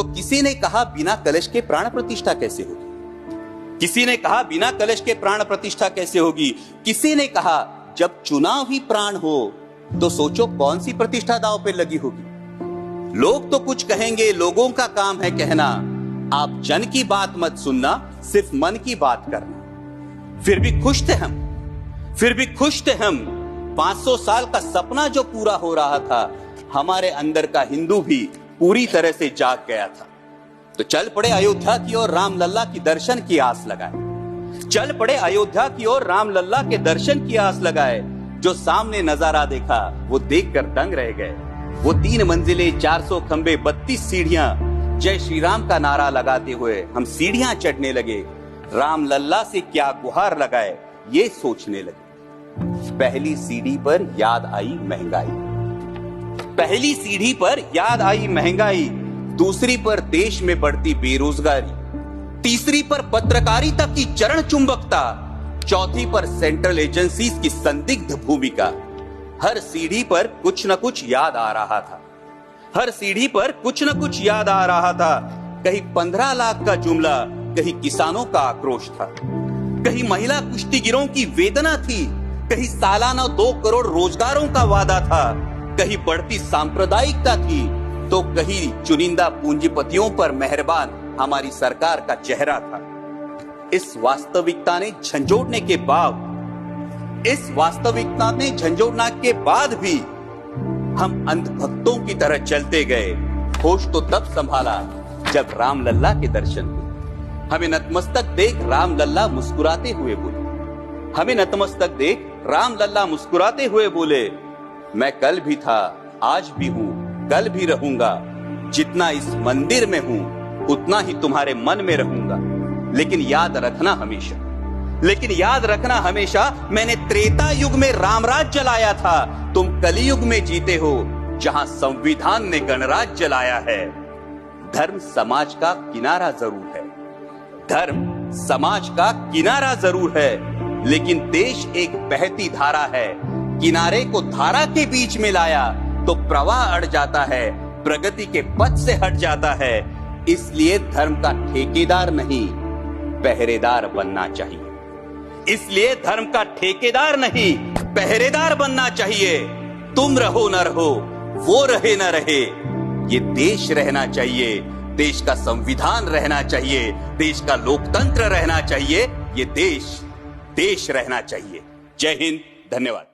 तो किसी ने कहा बिना कलश के प्राण प्रतिष्ठा कैसे होगी, किसी ने कहा बिना कलश के प्राण प्रतिष्ठा कैसे होगी, किसी ने कहा जब चुनाव ही प्राण हो तो सोचो कौन सी प्रतिष्ठा दांव पे लगी होगी। लोग तो कुछ कहेंगे, लोगों का काम है कहना, आप जन की बात मत सुनना, सिर्फ मन की बात करना। फिर भी खुश थे हम, फिर भी खुश थे हम। 500 साल का सपना जो पूरा हो रहा था, हमारे अंदर का हिंदू भी पूरी तरह से जाग गया था। तो चल पड़े अयोध्या की ओर, राम लल्ला की दर्शन की आस लगाए। चल पड़े अयोध्या की ओर, राम लल्ला के दर्शन की आस लगाए। जो सामने नजारा देखा वो देखकर दंग रह गए। वो 3 मंजिलें, 400 खंबे, 32 सीढ़ियां, जय श्री राम का नारा लगाते हुए हम सीढ़ियां चढ़ने लगे। राम लल्ला से क्या गुहार लगाए ये सोचने लगे। पहली सीढ़ी पर याद आई महंगाई, पहली सीढ़ी पर याद आई महंगाई, दूसरी पर देश में बढ़ती बेरोजगारी, तीसरी पर पत्रकारिता की चरण चुंबकता, चौथी पर सेंट्रल एजेंसीज की संदिग्ध भूमिका। हर सीढ़ी पर कुछ न कुछ याद आ रहा था, हर सीढ़ी पर कुछ न कुछ याद आ रहा था। कहीं 15 लाख का जुमला, कहीं किसानों का आक्रोश था, कहीं महिला कुश्तीगिरों की वेदना थी, कहीं सालाना 2 करोड़ रोजगारों का वादा था, कहीं बढ़ती सांप्रदायिकता थी, तो कहीं चुनिंदा पूंजीपतियों पर मेहरबान हमारी सरकार का चेहरा था। इस वास्तविकता ने झंझोड़ने के बाद, इस वास्तविकता ने झंझोड़ना के बाद भी हम अंधभक्तों की तरह चलते गए। होश तो तब संभाला जब राम लल्ला के दर्शन हुए। हमें नतमस्तक देख राम लल्ला मुस्कुराते हुए बोले, हमें नतमस्तक देख राम लल्ला मुस्कुराते हुए बोले, मैं कल भी था, आज भी हूं, कल भी रहूंगा। जितना इस मंदिर में हूं उतना ही तुम्हारे मन में रहूंगा। लेकिन याद रखना हमेशा, लेकिन याद रखना हमेशा, मैंने त्रेता युग में रामराज जलाया था, तुम कलियुग में जीते हो जहां संविधान ने गणराज जलाया है। धर्म समाज का किनारा जरूर है, धर्म समाज का किनारा जरूर है, लेकिन देश एक बहती धारा है। किनारे को धारा के बीच में लाया तो प्रवाह अड़ जाता है, प्रगति के पथ से हट जाता है। इसलिए धर्म का ठेकेदार नहीं, पहरेदार बनना चाहिए। इसलिए धर्म का ठेकेदार नहीं, पहरेदार बनना चाहिए। तुम रहो न रहो, वो रहे न रहे, ये देश रहना चाहिए, देश का संविधान रहना चाहिए, देश का लोकतंत्र रहना चाहिए, ये देश रहना चाहिए। जय हिंद, धन्यवाद।